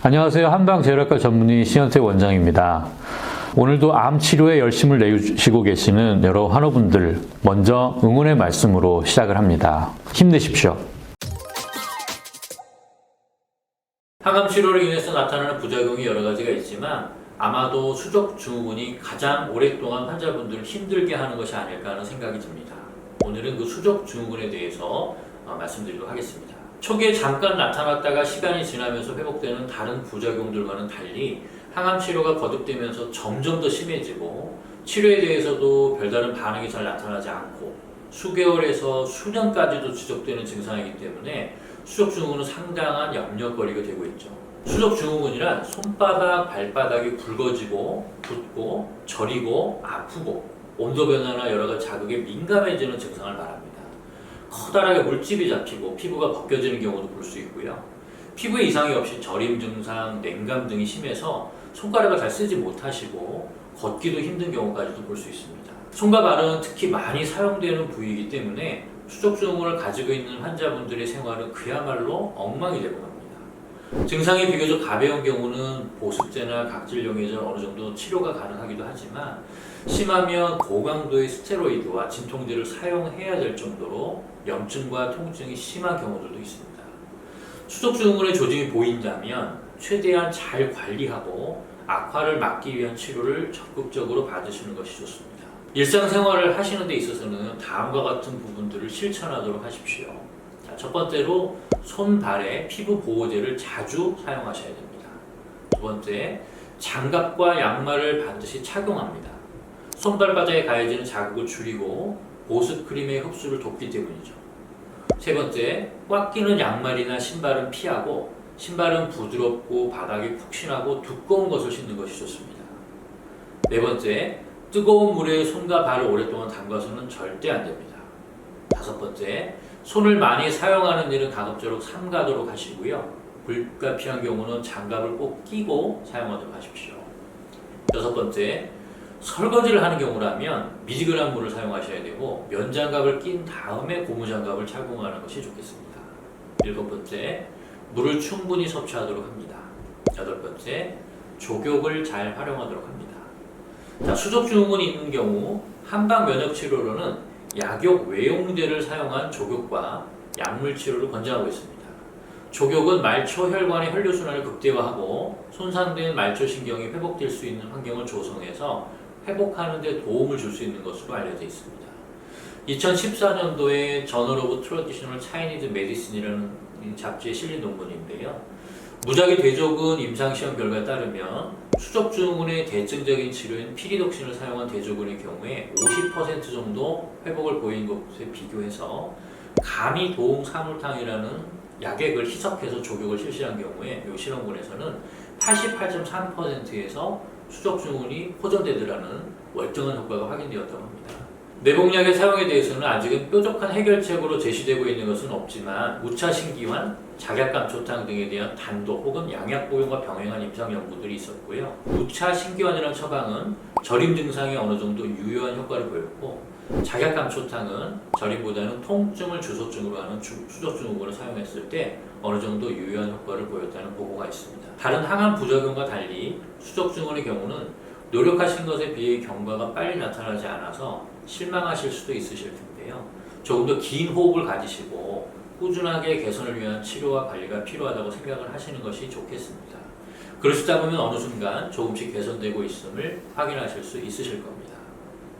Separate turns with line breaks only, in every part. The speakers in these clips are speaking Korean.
안녕하세요. 한방재활학과 전문의 신현택 원장입니다. 오늘도 암 치료에 열심을 내주시고 계시는 여러 환우분들 먼저 응원의 말씀으로 시작을 합니다. 힘내십시오. 항암 치료로 인해서 나타나는 부작용이 여러 가지가 있지만 아마도 수족 증후군이 가장 오랫동안 환자분들을 힘들게 하는 것이 아닐까 하는 생각이 듭니다. 오늘은 그 수족 증후군에 대해서 말씀드리도록 하겠습니다. 초기에 잠깐 나타났다가 시간이 지나면서 회복되는 다른 부작용들과는 달리 항암 치료가 거듭되면서 점점 더 심해지고 치료에 대해서도 별다른 반응이 잘 나타나지 않고 수개월에서 수년까지도 지속되는 증상이기 때문에 수족 증후군은 상당한 염려거리가 되고 있죠. 수족 증후군이란 손바닥, 발바닥이 붉어지고 붓고 저리고 아프고 온도 변화나 여러 가지 자극에 민감해지는 증상을 말합니다. 커다랗게 물집이 잡히고 피부가 벗겨지는 경우도 볼 수 있고요. 피부에 이상이 없이 저림 증상, 냉감 등이 심해서 손가락을 잘 쓰지 못하시고 걷기도 힘든 경우까지도 볼 수 있습니다. 손과 발은 특히 많이 사용되는 부위이기 때문에 수족 증후군을 가지고 있는 환자분들의 생활은 그야말로 엉망이 되고 갑니다. 증상이 비교적 가벼운 경우는 보습제나 각질 용해제 어느 정도 치료가 가능하기도 하지만 심하면 고강도의 스테로이드와 진통제를 사용해야 될 정도로 염증과 통증이 심한 경우들도 있습니다. 수족 증후군의 조짐이 보인다면 최대한 잘 관리하고 악화를 막기 위한 치료를 적극적으로 받으시는 것이 좋습니다. 일상생활을 하시는 데 있어서는 다음과 같은 부분들을 실천하도록 하십시오. 첫 번째로 손, 발에 피부 보호제를 자주 사용하셔야 됩니다. 두 번째, 장갑과 양말을 반드시 착용합니다. 손발바닥에 가해지는 자극을 줄이고 보습크림의 흡수를 돕기 때문이죠. 세 번째, 꽉 끼는 양말이나 신발은 피하고 신발은 부드럽고 바닥이 푹신하고 두꺼운 것을 신는 것이 좋습니다. 네 번째, 뜨거운 물에 손과 발을 오랫동안 담가서는 절대 안 됩니다. 다섯 번째, 손을 많이 사용하는 일은 가급적으로 삼가도록 하시고요. 불가피한 경우는 장갑을 꼭 끼고 사용하도록 하십시오. 여섯 번째, 설거지를 하는 경우라면 미지근한 물을 사용하셔야 되고 면장갑을 낀 다음에 고무장갑을 착용하는 것이 좋겠습니다. 일곱 번째, 물을 충분히 섭취하도록 합니다. 여덟 번째, 족욕을 잘 활용하도록 합니다. 수족 증후군이 있는 경우 한방 면역 치료로는 약욕 외용제를 사용한 족욕과 약물 치료를 권장하고 있습니다. 족욕은 말초 혈관의 혈류순환을 극대화하고 손상된 말초 신경이 회복될 수 있는 환경을 조성해서 회복하는 데 도움을 줄 수 있는 것으로 알려져 있습니다. 2014년도에 저널 오브 트래디셔널 차이니즈 메디신이라는 잡지에 실린 논문인데요. 무작위 대조군 임상시험 결과에 따르면 수족 증후군의 대증적인 치료인 피리독신을 사용한 대조군의 경우에 50% 정도 회복을 보인 것에 비교해서 가미 도움 사물탕이라는 약액을 희석해서 족욕을 실시한 경우에 이 실험군에서는 88.3%에서 수족 증후군이 호전되더라는 월등한 효과가 확인되었다고 합니다. 내복약의 사용에 대해서는 아직은 뾰족한 해결책으로 제시되고 있는 것은 없지만 우차신기환, 작약감초탕 등에 대한 단독 혹은 양약 복용과 병행한 임상 연구들이 있었고요. 우차신기환이라는 처방은 저림 증상에 어느 정도 유효한 효과를 보였고 작약감초탕은 저림보다는 통증을 주소증으로 하는 수족 증후군을 사용했을 때 어느 정도 유효한 효과를 보였다는 보고가 있습니다. 다른 항암 부작용과 달리 수족 증후군의 경우는 노력하신 것에 비해 경과가 빨리 나타나지 않아서 실망하실 수도 있으실 텐데요. 조금 더 긴 호흡을 가지시고 꾸준하게 개선을 위한 치료와 관리가 필요하다고 생각을 하시는 것이 좋겠습니다. 그러시다 보면 어느 순간 조금씩 개선되고 있음을 확인하실 수 있으실 겁니다.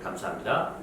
감사합니다.